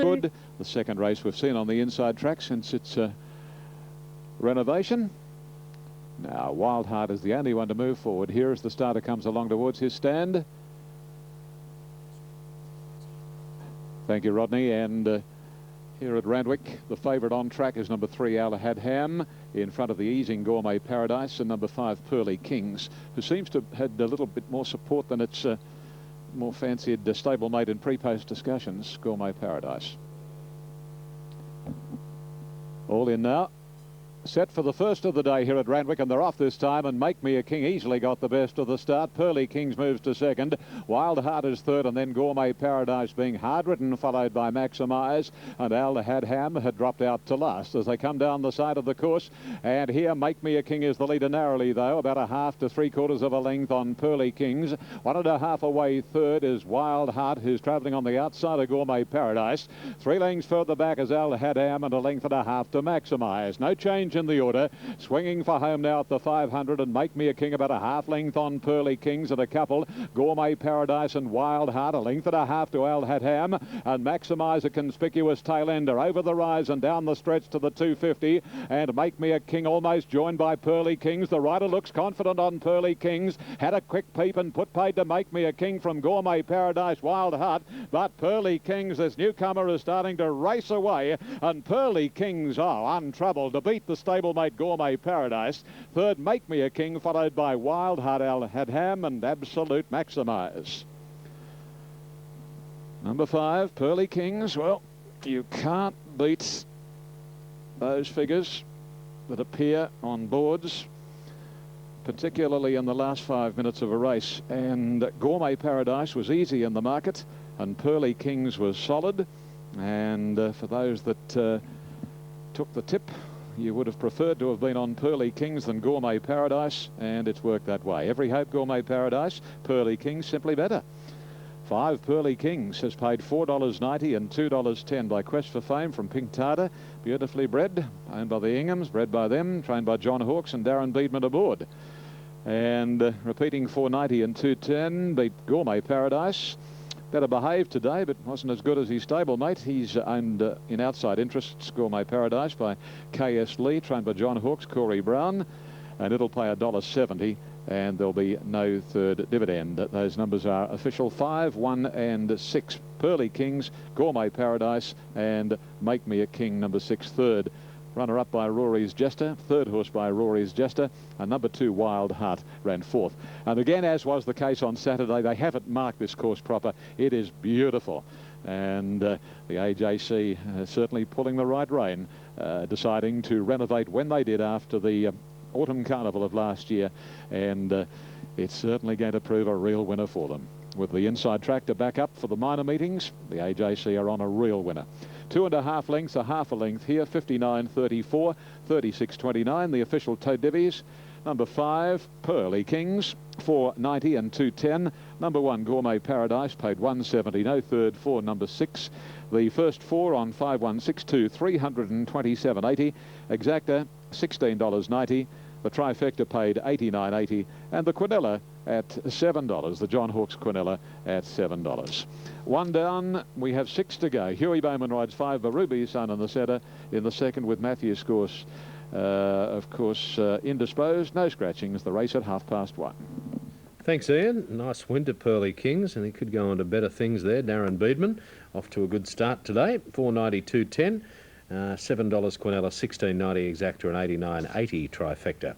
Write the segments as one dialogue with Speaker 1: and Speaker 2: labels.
Speaker 1: Good. The second race we've seen on the inside track since its renovation. Now, Wild Heart is the only one to move forward. Here as the starter comes along towards his stand. Thank you, Rodney. And here at Randwick, the favourite on track is number 3, Al-Hadham, in front of the easing Gourmet Paradise, and number 5, Pearly Kings, who seems to have had a little bit more support than its more fancied stablemate in pre-post discussions, Gourmet Paradise. All in now. Set for the first of the day here at Randwick, and they're off this time, and Make Me a King easily got the best of the start. Pearly Kings moves to second, Wild Heart is third, and then Gourmet Paradise being hard-ridden, followed by Maximise, and Al-Hadham had dropped out to last as they come down the side of the course. And here Make Me a King is the leader narrowly, though, about a half to 3/4 of a length on Pearly Kings. 1.5 away third is Wild Heart, who's travelling on the outside of Gourmet Paradise. 3 lengths further back is Al-Hadham, and 1.5 lengths to Maximise. No change in the order. Swinging for home now at the 500, and Make Me a King about a half length on Pearly Kings, and a couple, Gourmet Paradise and Wild Heart, 1.5 lengths to Al-Hadham, and Maximise a conspicuous tail ender over the rise and down the stretch to the 250, and Make Me a King almost joined by Pearly Kings. The rider looks confident on Pearly Kings, had a quick peep and put paid to Make Me a King from Gourmet Paradise, Wild Heart, but Pearly Kings, this newcomer, is starting to race away, and Pearly Kings, untroubled to beat the stablemate Gourmet Paradise. Third, Make Me a King, followed by Wild Heart, Al-Hadham, and Absolute Maximise. Number 5, Pearly Kings. Well, you can't beat those figures that appear on boards, particularly in the last 5 minutes of a race. And Gourmet Paradise was easy in the market, and Pearly Kings was solid. And for those that took the tip, you would have preferred to have been on Pearly Kings than Gourmet Paradise, and it's worked that way. Every hope Gourmet Paradise, Pearly Kings simply better. 5, Pearly Kings has paid $4.90 and $2.10 by Quest for Fame from Pink Tartar. Beautifully bred, owned by the Inghams, bred by them, trained by John Hawkes and Darren Beedman aboard. And repeating $4.90 and $2.10 beat Gourmet Paradise. Better behaved today, but wasn't as good as his stablemate. He's owned in outside interests, Gourmet Paradise, by K.S. Lee, trained by John Hawkes, Corey Brown, and it'll pay $1.70, and there'll be no third dividend. Those numbers are official: 5, 1 and 6. Pearly Kings, Gourmet Paradise, and Make Me a King, number 6, third. Runner-up by Rory's Jester, third horse by Rory's Jester, and number 2, Wild Heart, ran fourth. And again, as was the case on Saturday, they haven't marked this course proper. It is beautiful. And the AJC certainly pulling the right rein, deciding to renovate when they did after the autumn carnival of last year. And it's certainly going to prove a real winner for them. With the inside track to back up for the minor meetings, the AJC are on a real winner. 2.5 lengths, a half a length here, 59.34, 36.29, the official Toad Divvies. Number 5, Pearly Kings, 4.90 and 2.10. Number 1, Gourmet Paradise, paid $1.70, no third for number 6. The first 4 on 5-1-6-2, 327.80. Exacta, $16.90. The trifecta paid $89.80, and the Quinella at $7. The John Hawkes Quinella at $7. 1 down, we have 6 to go. Huey Bowman rides 5, Barubi's Son in the centre, in the second with Matthew's course, of course, indisposed. No scratchings. The race at 1:30.
Speaker 2: Thanks, Ian. Nice win to Pearly Kings, and he could go on to better things there. Darren Beedman off to a good start today. 4.90, 2.10. $7 Quinella, 16.90 Exacta, and 89.80 trifecta.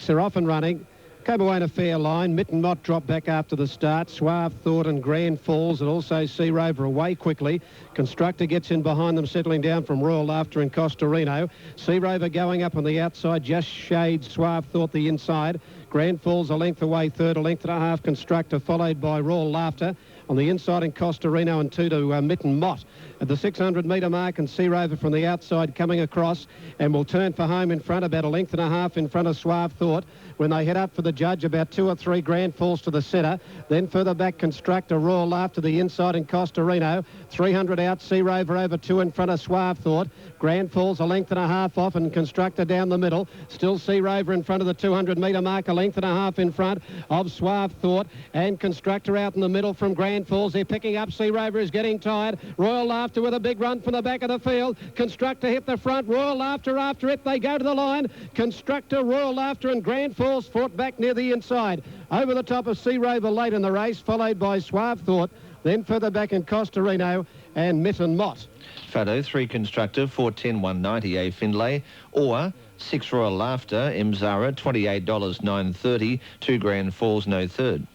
Speaker 3: They're off and running. Cobawana fair line. Mitten Mott dropped back after the start. Suave Thought and Grand Falls, and also Sea Rover away quickly. Constructor gets in behind them, settling down from Royal Laughter and Costarino. Sea Rover going up on the outside, just shades Suave Thought the inside. Grand Falls a length away third, a length and a half Constructor, followed by Royal Laughter. On the inside in Costarino and 2 to Mitten Mott. At the 600 metre mark, and Sea Rover from the outside coming across and will turn for home in front, about a length and a half in front of Suave Thought. When they head up for the judge, about 2 or 3 Grand Falls to the centre. Then further back, Constructor, Royal Laughter, the inside in Costarino. 300 out, Sea Rover over 2 in front of Suave Thought. Grand Falls a length and a half off, and Constructor down the middle. Still Sea Rover in front of the 200 metre mark, a length and a half in front of Suave Thought. And Constructor out in the middle from Grand Falls. They're picking up. Sea Rover is getting tired. Royal Laughter with a big run from the back of the field. Constructor hit the front. Royal Laughter after it. They go to the line. Constructor, Royal Laughter and Grand Falls fought back near the inside. Over the top of Sea Rover late in the race, followed by Suave Thought. Then further back in Costarino and Mitten Mott.
Speaker 4: Fado, 3 Constructor, 410 190 A Findlay, or 6 Royal Laughter, Mzara, $28 930, 2 Grand Falls, no third.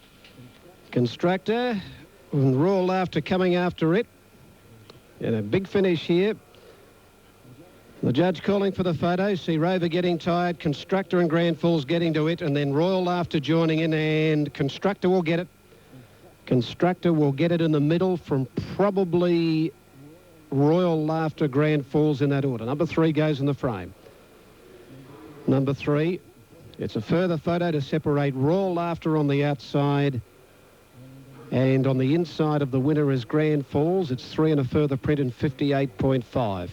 Speaker 3: Constructor and Royal Laughter coming after it. And a big finish here. The judge calling for the photo. Sea Rover getting tired. Constructor and Grand Falls getting to it. And then Royal Laughter joining in, and Constructor will get it. Constructor will get it in the middle from probably Royal Laughter, Grand Falls in that order. Number 3 goes in the frame. Number 3. It's a further photo to separate Royal Laughter on the outside. And on the inside of the winner is Grand Falls. It's 3 and a further print in 58.5.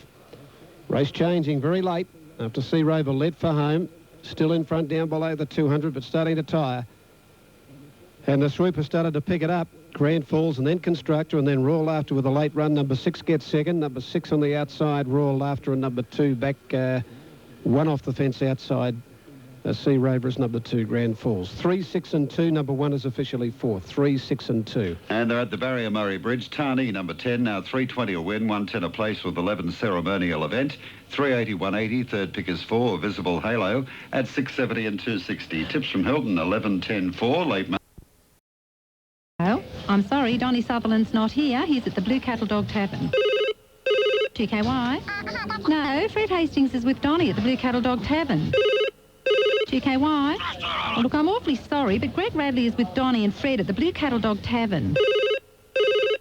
Speaker 3: Race changing very late after Sea Rover led for home. Still in front down below the 200, but starting to tire. And the Swooper started to pick it up. Grand Falls and then Constructor, and then Royal Laughter with a late run. Number 6 gets second. Number 6 on the outside, Royal Laughter, and number 2 back 1 off the fence outside. Sea Rover is number 2, Grand Falls. 3, 6 and 2. Number 1 is officially 4th. 3, 6 and 2.
Speaker 5: And they're at the Barrier Murray Bridge. Tani, number 10, now 320 a win, 110 a place with 11 ceremonial event. 380, 180, third pick is 4, Visible Halo at 670 and 260. Tips from Hilton, 11, 10, 4, late.
Speaker 6: Oh, I'm sorry, Donny Sutherland's not here. He's at the Blue Cattle Dog Tavern. 2KY? No, Fred Hastings is with Donny at the Blue Cattle Dog Tavern. 2KY? Oh, look, I'm awfully sorry, but Greg Radley is with Donny and Fred at the Blue Cattle Dog Tavern.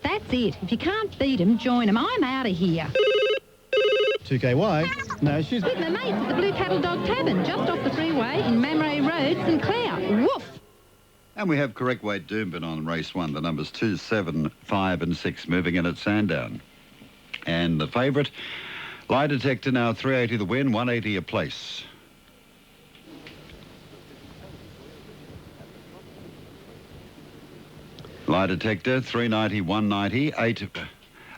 Speaker 6: That's it. If you can't beat them, join them. I'm out of here.
Speaker 3: 2KY? No, she's...
Speaker 6: With my mates at the Blue Cattle Dog Tavern, just off the freeway in Mamre Road, St Clair. Woof!
Speaker 5: And we have correct weight Doomben on race 1. The numbers 2, 7, 5 and 6 moving in at Sandown. And the favourite, Lie Detector, now 380 the win, 180 a place. Lie Detector, 390, 190, 8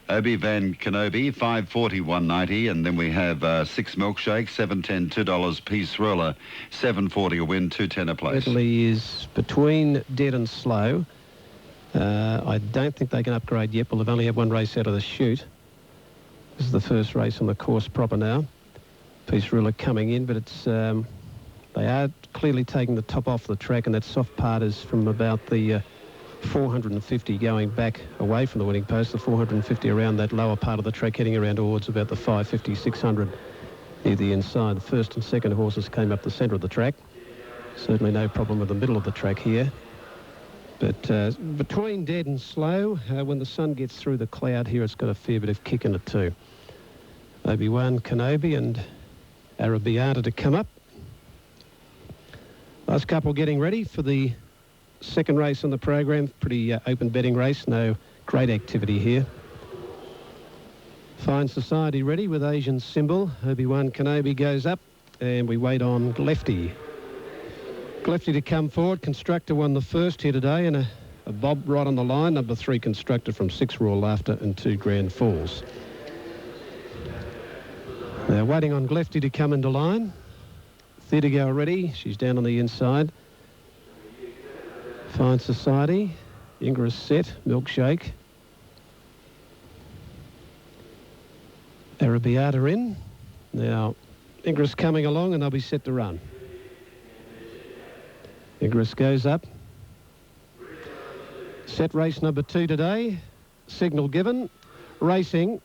Speaker 5: Obi Van Kenobi, 540, 190, and then we have 6 Milkshake, 710, $2 Peace Ruler, 740 a win, 210 a place.
Speaker 3: Italy is between dead and slow. I don't think they can upgrade yet. Well, they've only had 1 race out of the chute. This is the first race on the course proper now. Peace Ruler coming in, but it's they are clearly taking the top off the track, and that soft part is from about the 450 going back away from the winning post, the 450 around that lower part of the track, heading around towards about the 550, 600 near the inside. The first and second horses came up the centre of the track. Certainly no problem with the middle of the track here. But between dead and slow, when the sun gets through the cloud here, it's got a fair bit of kick in it too. Obi-Wan Kenobi and Arabiata to come up. Last couple getting ready for the second race on the program. Pretty open betting race, no great activity here. Fine Society ready with Asian symbol. Obi-Wan Kenobi goes up, and we wait on Lefty. Lefty to come forward. Constructor won the first here today, and a bob right on the line. Number 3 Constructor from 6 Royal Laughter and 2 Grand Falls. Now waiting on Lefty to come into line. Theatre Girl ready. She's down on the inside. Fine Society, Ingress set, Milkshake. Arabiata in. Now, Ingress coming along, and they'll be set to run. Ingress goes up. Set race number 2 today. Signal given. Racing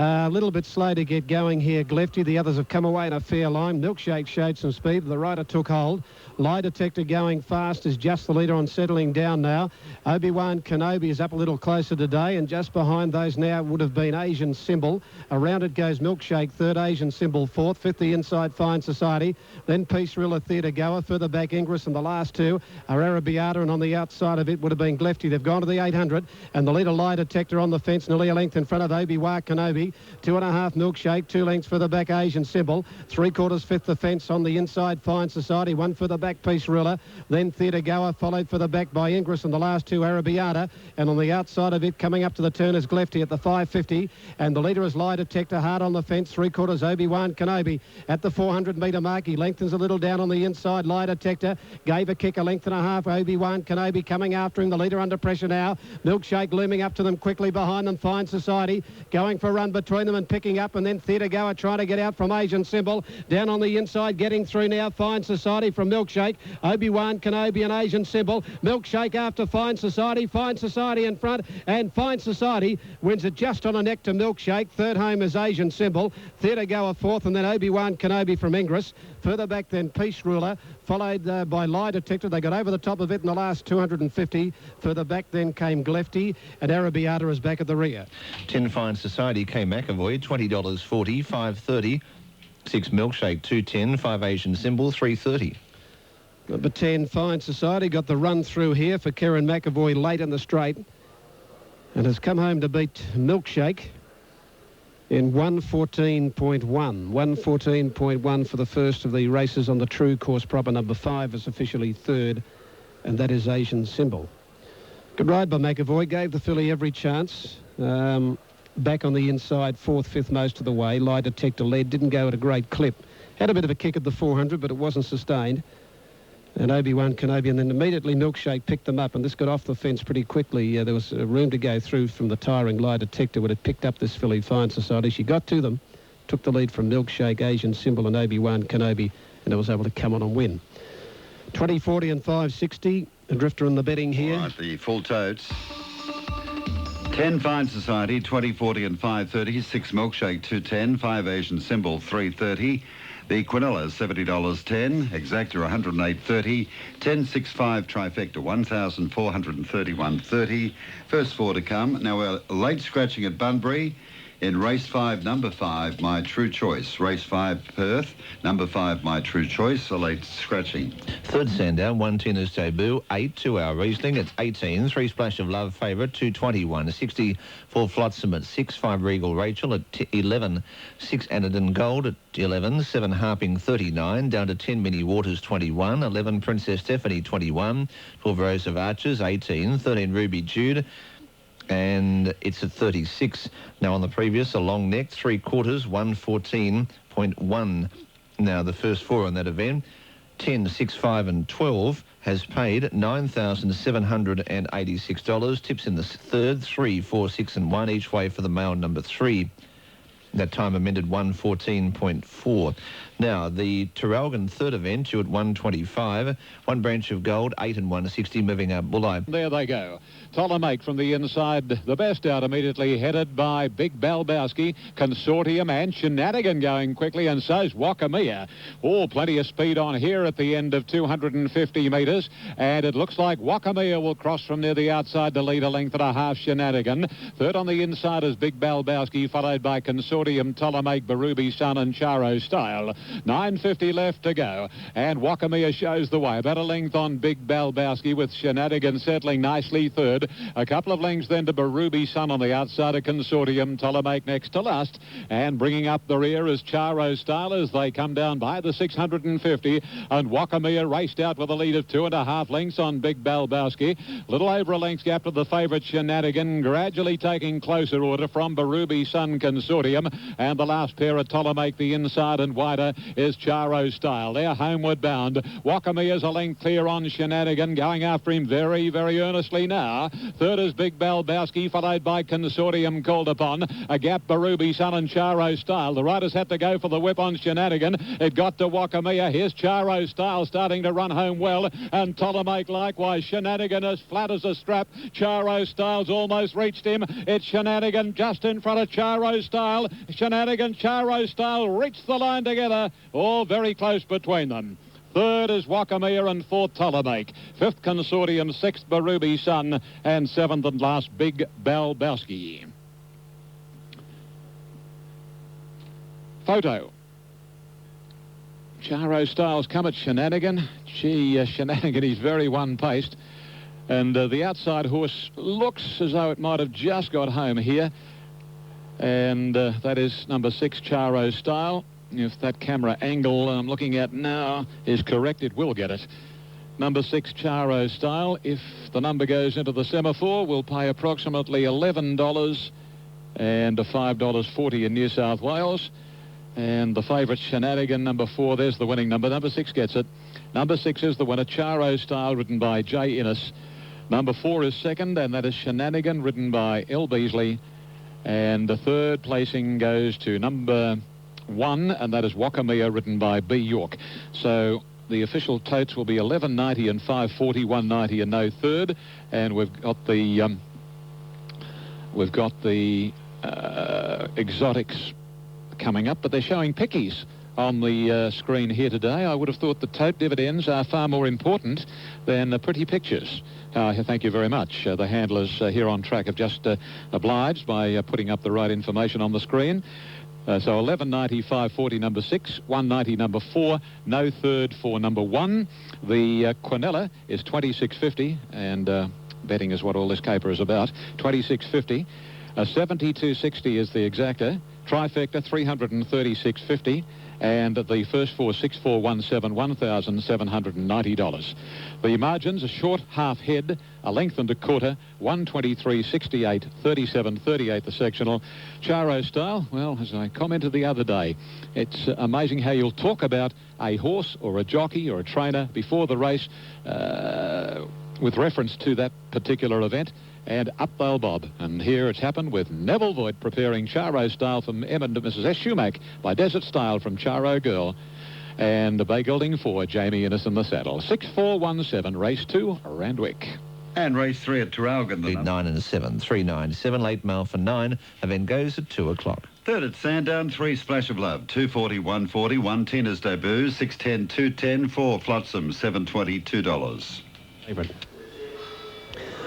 Speaker 3: A little bit slow to get going here, Glefty. The others have come away in a fair line. Milkshake showed some speed. The rider took hold. Lie Detector going fast is just the leader on settling down now. Obi-Wan Kenobi is up a little closer today, and just behind those now would have been Asian Symbol. Around it goes Milkshake third, Asian Symbol fourth, fifth the Inside Fine Society, then Peace Rilla Theatre Goer, further back Ingress, and the last two are Arabiata, and on the outside of it would have been Glefty. They've gone to the 800, and the leader Lie Detector on the fence, nearly a length in front of Obi-Wan Kenobi. 2.5 Milkshake, 2 lengths for the back Asian Symbol, 3/4 fifth the fence on the inside Fine Society, 1 for the back Peace Rilla, then Theatre Goer, followed for the back by Ingress, and the last two Arabiata, and on the outside of it coming up to the turn is Glefty at the 550, and the leader is Lie Detector, hard on the fence, 3/4 Obi-Wan Kenobi at the 400 metre mark. He lengthens a little down on the inside. Lie Detector gave a kick, a length and a half. Obi-Wan Kenobi coming after him, the leader under pressure now. Milkshake looming up to them quickly behind them. Fine Society going for a run between them and picking up, and then Theatre Goer trying to get out from Asian Symbol. Down on the inside, getting through now, Fine Society from Milkshake. Obi-Wan Kenobi and Asian Symbol. Milkshake after Fine Society in front, and Fine Society wins it just on a neck to Milkshake. Third home is Asian Symbol. Theatre Goer fourth, and then Obi-Wan Kenobi from Ingress. Further back then Peace Ruler, followed by Lie Detector. They got over the top of it in the last 250. Further back then came Glefty, and Arabiata is back at the rear.
Speaker 4: 10 Fine Society, K. McAvoy, $20.40, 5.30. 6 Milkshake, 2.10. 5 Asian Symbol, 3.30.
Speaker 3: Number 10, Fine Society, got the run through here for Karen McAvoy late in the straight, and has come home to beat Milkshake in 1:14.1. 1:14.1 for the first of the races on the true course proper. Number 5 is officially third, and that is Asian Symbol. Good ride by McAvoy, gave the filly every chance. Back on the inside, fourth, fifth most of the way. Lie Detector led, didn't go at a great clip. Had a bit of a kick at the 400, but it wasn't sustained. And Obi-Wan Kenobi, and then immediately Milkshake picked them up, and this got off the fence pretty quickly. There was room to go through from the tiring Lie Detector when it picked up this filly, Fine Society. She got to them, took the lead from Milkshake, Asian Symbol and Obi-Wan Kenobi, and it was able to come on and win. 20, 40 and 560, a drifter in the betting here.
Speaker 5: All right, the full totes. 10 Fine Society, 20, 40 and 5.30. 6 Milkshake, 2.10. 5 Asian Symbol, 3.30. The Quinella, $70.10. Exacta, $108.30. 10.65 Trifecta, $1,431.30. First 4 to come. Now we're late scratching at Bunbury. In race 5, number 5, My True Choice. Race 5, Perth. Number 5, My True Choice. A late scratching.
Speaker 4: Third Sandown, 1 Tina's Debut, 8 2-hour Riesling. It's 18. 3 Splash of Love favourite, 2.21. 60 for Flotsam at 6. 5 Regal Rachel at 11. 6 Anadin Gold at 11. 7 Harping 39. Down to 10 Mini Waters 21. 11 Princess Stephanie 21. 12 Rose of Archers 18. 13 Ruby Jude. And it's at 36. Now on the previous, a long neck, 3/4, 114.1. Now the first 4 on that event, 10, 6, 5 and 12 has paid $9,786. Tips in the third, 3, 4, 6 and 1 each way for the male number 3. That time amended 114.4. Now, the Terralgan third event, due at 125. 1 Branch of Gold, 8 and 160, moving up Bulleye.
Speaker 1: There they go. Ptolemaic from the inside, the best out immediately, headed by Big Balbowski, Consortium and Shenanigan going quickly, and so's Wakamia. Oh, plenty of speed on here at the end of 250 metres, and it looks like Wakamia will cross from near the outside to lead a length and a half Shenanigan. Third on the inside is Big Balbowski, followed by Consortium, Ptolemaic, Barubi Sun and Charo Style. 9.50 left to go, and Wakamia shows the way. About a length on Big Balbowski, with Shenanigan settling nicely third. A couple of lengths then to Barubi Sun on the outside of Consortium, Ptolemaic next to last, and bringing up the rear is Charo Style as they come down by the 650, and Wakamia raced out with a lead of 2.5 lengths on Big Balbowski. Little over a length's gap to the favourite Shenanigan, gradually taking closer order from Barubi Sun, Consortium. And the last pair at Ptolemaic, the inside and wider, is Charo Style. They're homeward bound. Wakamia's a length clear on Shenanigan, going after him very, very earnestly now. Third is Big Balbowski, followed by Consortium called upon. A gap, Barubi, Sun and Charo Style. The riders had to go for the whip on Shenanigan. It got to Wakamia. Here's Charo Style starting to run home well, and Ptolemaic likewise. Shenanigan as flat as a strap. Charo Style's almost reached him. It's Shenanigan just in front of Charo Style. Shenanigan, Charo Style reached the line together. All very close between them. Third is Wakamia and fourth Ptolemaic. Fifth Consortium, sixth Barubi Sun, and seventh and last Big Balbowski. Photo. Charo Styles come at Shenanigan. Gee, Shenanigan, he's very one-paced. And the outside horse looks as though it might have just got home here. And that is number 6, Charo Style. If that camera angle I'm looking at now is correct, it will get it. Number 6, Charo Style. If the number goes into the semaphore, we'll pay approximately $11 and $5.40 in New South Wales. And the favourite, Shenanigan, number 4, there's the winning number. Number 6 gets it. Number 6 is the winner, Charo Style, ridden by J. Innes. Number 4 is second, and that is Shenanigan, ridden by L. Beasley. And the third placing goes to number 1, and that is Wakamia, ridden by B. York. So the official totes will be $11.90 and $5.40, $1.90 and no third. And we've got the exotics coming up, but they're showing pickies on the screen here today. I would have thought the tote dividends are far more important than the pretty pictures. Thank you very much. The handlers here on track have just obliged by putting up the right information on the screen. So $11.90, $5.40 number 6, $1.90 number 4, no third for number 1. The Quinella is $26.50, and betting is what all this caper is about. $26.50. $72.60 is the exacta. Trifecta, $336.50. And the first 4, 6, 4, 1, 7, $1,790. The margins, a short half head, a length and a quarter, 123.68, 37.38 the sectional. Charo Style, well, as I commented the other day, it's amazing how you'll talk about a horse or a jockey or a trainer before the race with reference to that particular event, and up they'll bob. And here it's happened with Neville Voigt preparing Charo Style from M and Mrs. S. Shumack by Desert Style from Charo Girl, and the Bay Gelding 4, Jamie Innes in the saddle. 6-4-1-7, race 2, Randwick.
Speaker 5: And race 3 at Traralgon.
Speaker 4: 9 and 7, 397, late mail for 9. Event goes at 2 o'clock.
Speaker 5: Third at Sandown, 3 Splash of Love, 240, 140, 110 is debut, 610, 210, 4 Flotsam, $720, $2.
Speaker 2: Favorite.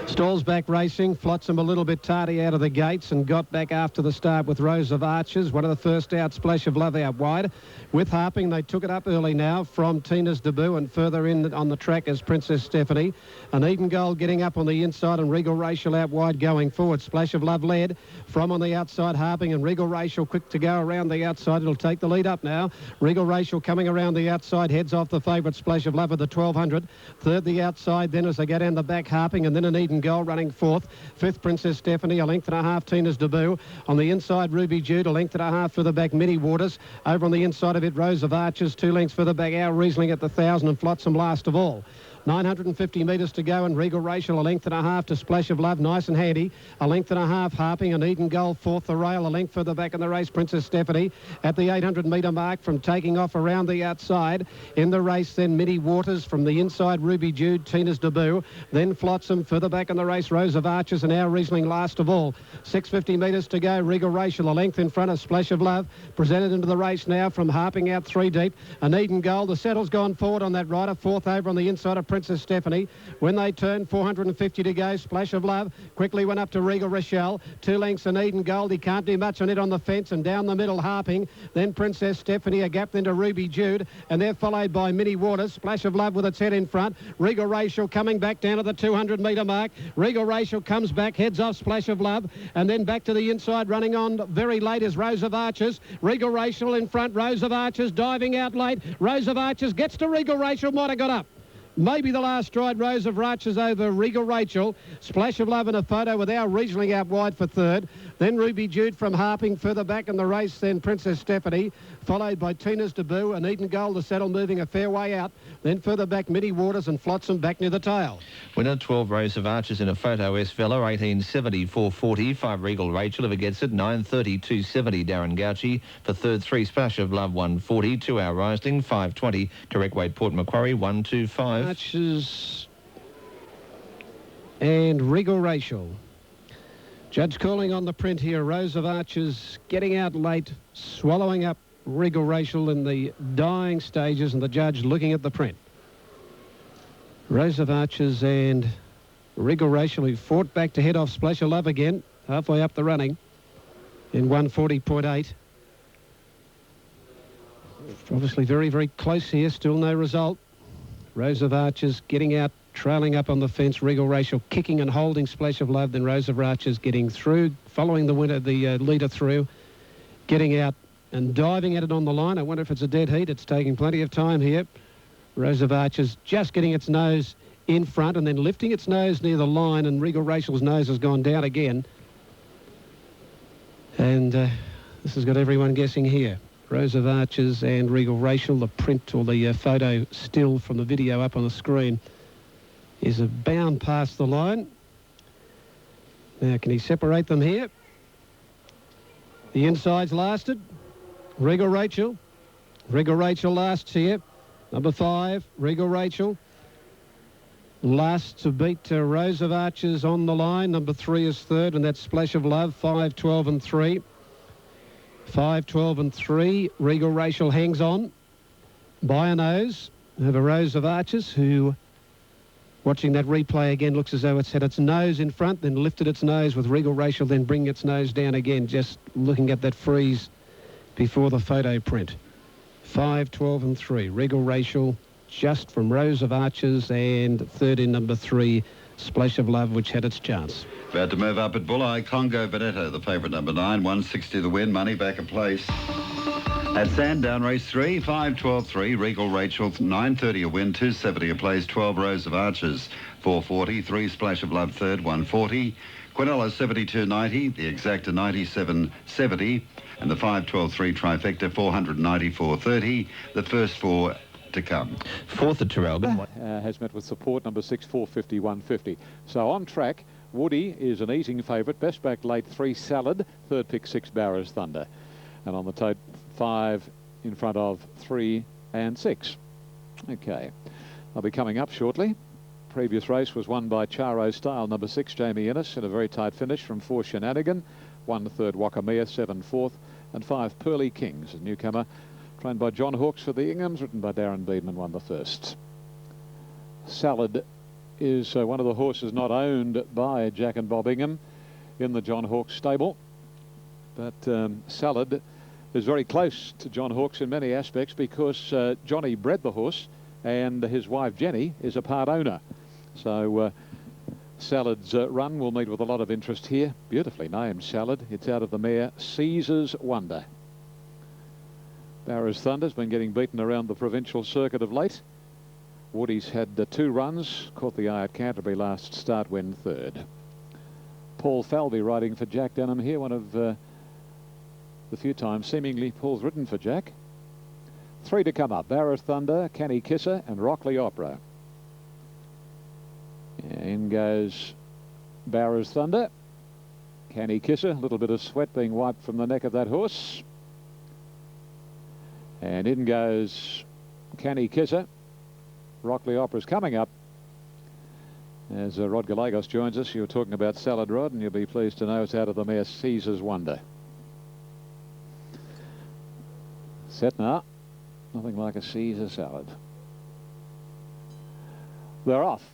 Speaker 3: Stalls back racing. Flotsam a little bit tardy out of the gates and got back after the start with Rose of Arches. One of the first out, Splash of Love out wide. With Harping, they took it up early now from Tina's Debut, and further in on the track is Princess Stephanie. And Eden Gold getting up on the inside, and Regal Racial out wide going forward. Splash of Love led from on the outside, Harping, and Regal Racial quick to go around the outside. It'll take the lead up now. Regal Racial coming around the outside, heads off the favourite Splash of Love at the 1200. Third the outside, then as they go down the back, Harping, and then an Eden Gold running fourth. Fifth, Princess Stephanie, a length and a half, Tina's Debut. On the inside, Ruby Jude, a length and a half for the back, Mini Waters. Over on the inside of it, Rose of Arches, 2 lengths for the back, Our Riesling at the 1,000, and Flotsam last of all. 950 metres to go, and Regal Racial a length and a half to Splash of Love, nice and handy. A length and a half, Harping, and Eden Gold fourth, the rail, a length further back in the race, Princess Stephanie. At the 800 metre mark from taking off around the outside. In the race then, Mini Waters from the inside, Ruby Jude, Tina's Debut. Then Flotsam, further back in the race, Rose of Arches, and Our Riesling last of all. 650 metres to go, Regal Racial a length in front of Splash of Love. Presented into the race now from Harping out 3 deep. And Eden Gold, the saddle's gone forward on that rider, fourth over on the inside of Princess Stephanie. When they turn, 450 to go. Splash of Love quickly went up to Regal Rochelle. 2 lengths and Eden Gold. He can't do much on it on the fence, and down the middle, Harping. Then Princess Stephanie, a gap then to Ruby Jude, and they're followed by Mini Waters. Splash of Love with its head in front. Regal Racial coming back down to the 200 metre mark. Regal Racial comes back, heads off Splash of Love, and then back to the inside, running on very late is Rose of Arches. Regal Racial in front, Rose of Arches diving out late. Rose of Arches gets to Regal Racial, might have got up. Maybe the last stride. Rose of Arches over Regal Rachel. Splash of Love in a photo with our Riesling out wide for third. Then Ruby Jude from Harping further back in the race. Then Princess Stephanie, followed by Tina's Debut and Eden Gold, the saddle moving a fair way out. Then further back Minnie Waters and Flotsam back near the tail.
Speaker 4: Winner 12 Rose of Arches in a photo. S Vella 1870 440. 5 Regal Rachel if it gets it. 930 270 Darren Gauchi for third. 3 Splash of Love 140. 2 Hour Riesling 520. Correct weight Port Macquarie 125.
Speaker 3: Arches and Regal Rachel. Judge calling on the print here. Rose of Arches getting out late, swallowing up Regal Rachel in the dying stages, and the judge looking at the print. Rose of Arches and Regal Rachel, who fought back to head off Splash of Love again, halfway up the running in 140.8. Obviously very, very close here. Still no result. Rose of Arches getting out, trailing up on the fence. Regal Rachel kicking and holding Splash of Love. Then Rose of Arches getting through, following the leader through, getting out and diving at it on the line. I wonder if it's a dead heat. It's taking plenty of time here. Rose of Arches just getting its nose in front and then lifting its nose near the line, and Regal Rachel's nose has gone down again. And this has got everyone guessing here. Rose of Arches and Regal Rachel. The print or the photo still from the video up on the screen is a bound past the line. Now, can he separate them here? The inside's lasted. Regal Rachel. Regal Rachel lasts here. Number 5, Regal Rachel. Last to beat Rose of Arches on the line. Number 3 is third, and that's Splash of Love, 5, 12 and 3. 5, 12 and 3. Regal Rachel hangs on by a nose over Rose of Arches, who, watching that replay again, looks as though it's had its nose in front, then lifted its nose with Regal Rachel, then bringing its nose down again, just looking at that freeze before the photo print. 5, 12 and 3. Regal Rachel just from Rose of Arches, and third in number 3, Splash of Love, which had its chance.
Speaker 5: About to move up at Bulleye, Congo Veneto, the favourite number 9, 160 the win, money back a place. At Sandown, race 3, 5, 12, 3, Regal Rachel, 930 a win, 270 a place, 12 Rose of Arches, 440, 3 Splash of Love third, 140, Quinella 72.90, the exacta 97.70, and the 5, 12, 3 trifecta 494.30, the first 4 to come.
Speaker 4: Fourth at Terralbin.
Speaker 1: Has met with support, number 6, 450, 150. So on track, Woody is an easing favourite. Best back late, 3 Salad. Third pick, 6 Barra's Thunder. And on the tote, 5 in front of 3 and 6. Okay, they'll be coming up shortly. Previous race was won by Charo Style, number 6 Jamie Innes, in a very tight finish from 4 Shenanigan. 1 third Wakamea, 7 fourth, and 5 Pearly Kings, a newcomer trained by John Hawkes for the Inghams, written by Darren Beedman, won the first. Salad is one of the horses not owned by Jack and Bob Ingham in the John Hawkes stable, but Salad is very close to John Hawkes in many aspects, because Johnny bred the horse and his wife Jenny is a part owner. So Salad's run will meet with a lot of interest here. Beautifully named Salad. It's out of the mare Caesar's Wonder. Barra's Thunder's been getting beaten around the provincial circuit of late. Woody's had 2 runs, caught the eye at Canterbury last start, when third. Paul Falvey riding for Jack Denham here, one of the few times seemingly Paul's ridden for Jack. 3 to come up, Barra's Thunder, Canny Kisser and Rockley Opera. In goes Barra's Thunder. Canny Kisser, a little bit of sweat being wiped from the neck of that horse. And in goes Canny Kisser. Rockley Opera's coming up. As Rod Galagos joins us, you were talking about Salad, Rod, and you'll be pleased to know it's out of the mare Caesar's Wonder. Set now. Nothing like a Caesar Salad. They're off.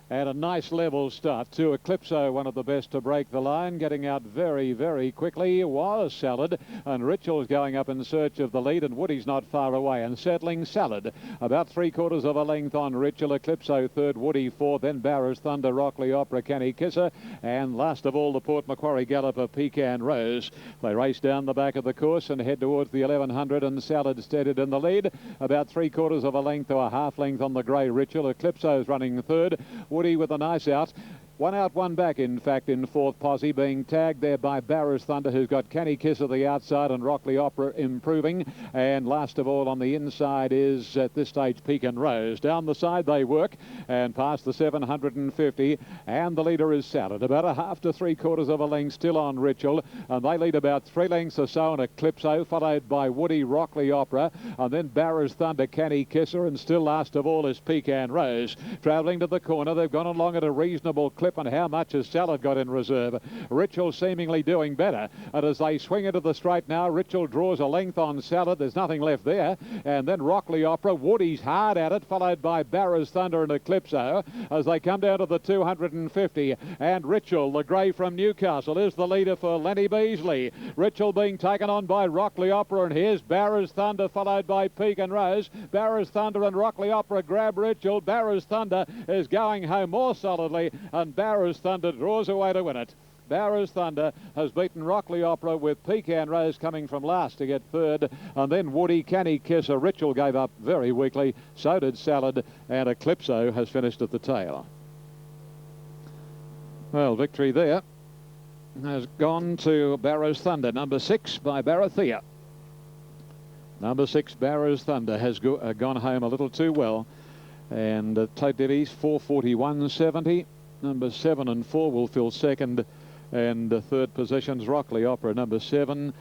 Speaker 1: And a nice level start to Eclipso, one of the best to break the line. Getting out very, very quickly was Salad. And Richell's going up in search of the lead, and Woody's not far away. And settling Salad. About 3/4 of a length on Richell. Eclipso third, Woody fourth, then Barra's Thunder, Rockley Opera, Canny Kisser. And last of all, the Port Macquarie Galloper, Pecan Rose. They race down the back of the course and head towards the 1100, and Salad steadied in the lead. About 3/4 of a length to a half length on the grey Richell. Eclipso's running third. Woody with a nice out. One out, one back, in fact, in fourth posse, being tagged there by Barra's Thunder, who's got Canny Kiss at the outside, and Rockley Opera improving. And last of all on the inside is, at this stage, Pecan Rose. Down the side they work and past the 750, and the leader is Salad. About a half to 3/4 of a length still on Richell, and they lead about 3 lengths or so on Eclipso, followed by Woody, Rockley Opera, and then Barra's Thunder, Canny Kisser, and still last of all is Pecan Rose. Travelling to the corner, they've gone along at a reasonable clip. And how much has Salad got in reserve? Richell seemingly doing better. And as they swing into the straight now, Richell draws a length on Salad. There's nothing left there. And then Rockley Opera. Woody's hard at it, followed by Barra's Thunder and Eclipso as they come down to the 250. And Richell, the grey from Newcastle, is the leader for Lenny Beasley. Richell being taken on by Rockley Opera. And here's Barra's Thunder, followed by Pecan Rose. Barra's Thunder and Rockley Opera grab Richell. Barra's Thunder is going home more solidly, and Barra's Thunder draws away to win it. Barra's Thunder has beaten Rockley Opera, with Pecan Rose coming from last to get third, and then Woody, Canny Kisser. Richell gave up very weakly, so did Salad, and Eclipso has finished at the tail. Well, victory there has gone to Barra's Thunder, number 6 by Barathea. Number 6, Barra's Thunder, has gone home a little too well, and Tate Diddy's 441.70. Number 7 and 4 will fill second and third positions. Rockley Opera, number 7,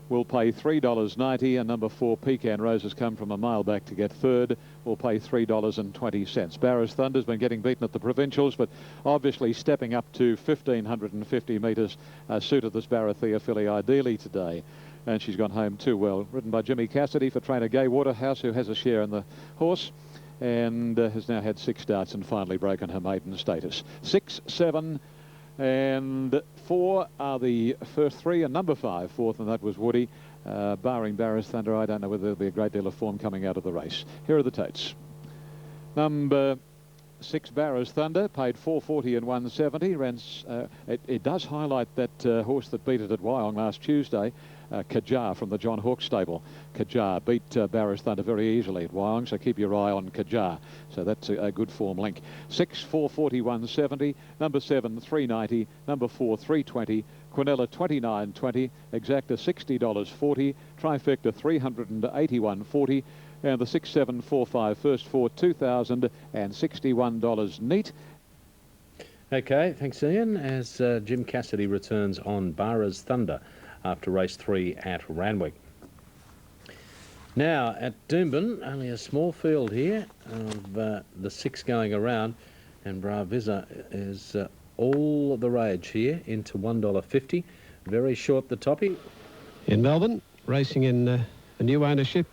Speaker 1: will pay $3.90, and number 4, Pecan Rose, has come from a mile back to get third, will pay $3.20. Barra's Thunder's been getting beaten at the provincials, but obviously stepping up to 1,550 metres suited this Barathea filly ideally today. And she's gone home too well. Ridden by Jimmy Cassidy for trainer Gay Waterhouse, who has a share in the horse, and has now had 6 starts and finally broken her maiden status. 6, 7 and 4 are the first 3, and number 5 fourth, and that was Woody. Barring Barra's Thunder, I don't know whether there'll be a great deal of form coming out of the race. Here are the totes. Number 6, Barra's Thunder, paid $4.40 and $1.70. It does highlight that horse that beat it at Wyong last Tuesday, Kajar from the John Hawke stable. Kajar beat Barra's Thunder very easily at Wyong, so keep your eye on Kajar. So that's a good form link. 6, $4.40, $1.70. Number 7, $3.90. Number 4, $3.20. Quinella, $29.20. Exacta, $60.40. Trifecta, $381.40. And the 6, 7, 4, 5 first 4, $2,061 neat.
Speaker 2: Okay, thanks Ian, as Jim Cassidy returns on Barra's Thunder after race 3 at Randwick. Now at Doomben, only a small field here of the 6 going around, and Bravizza is all the rage here into $1.50. Very short the toppy.
Speaker 3: In Melbourne, racing in a new ownership.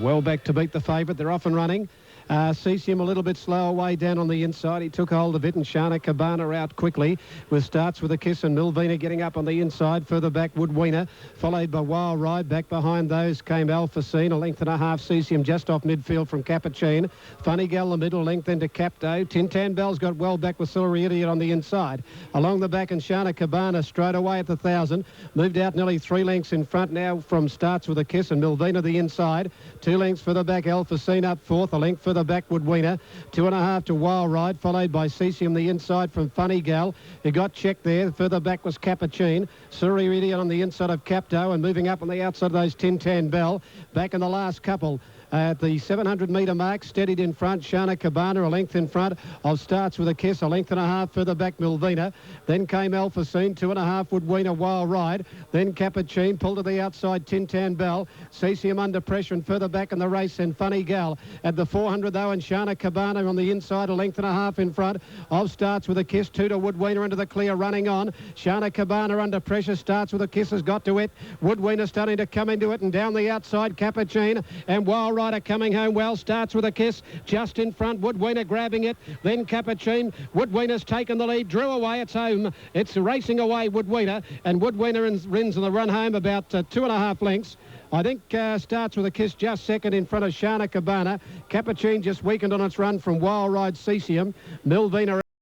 Speaker 3: Well back to beat the favourite. They're off and running. Cesium a little bit slow away down on the inside. He took hold of it, and Shana Cabana out quickly with starts with a kiss, and Milvina getting up on the inside. Further back, Woodweener, followed by Wild Ride. Back behind those came Alphacine, a length and a half. Cesium just off midfield from Capuchin. Funny Gal the middle, length into Capto. Tintan Bell's got well back with Silvery Idiot on the inside. Along the back, and Shana Cabana straight away at the 1,000. Moved out nearly 3 lengths in front now from starts with a kiss, and Milvina the inside. 2 lengths for the back, Alphacine up fourth. A length for the backward Wiener. 2.5 to Wild Ride, followed by Cesium the inside from Funny Gal. He got checked there. Further back was Capuchin. Surrey Idiot on the inside of Capto, and moving up on the outside of those Tintan Bell. Back in the last couple. At the 700-metre mark, steadied in front, Shana Cabana, a length in front of Starts with a Kiss, a length and a half further back, Milvina. Then came Alphacine, 2.5 Woodweener, Wild Ride. Then Capuchin, pulled to the outside, Tintan Bell. Cesium under pressure, and further back in the race, and Funny Gal. At the 400, though, and Shana Cabana on the inside, a length and a half in front of Starts with a Kiss. 2 to Woodweener into the clear, running on. Shana Cabana under pressure, Starts with a Kiss has got to it. Woodweener starting to come into it, and down the outside, Capuchin and Wild Rider coming home well. Starts with a kiss. Just in front. Woodweener grabbing it. Then Capuchin. Woodweener's taken the lead. Drew away. It's home. It's racing away, Woodweener. And Woodweener wins in the run home about 2.5 lengths. I think Starts with a Kiss just second in front of Shana Cabana. Capuchin just weakened on its run from Wild Ride Cesium. Milvina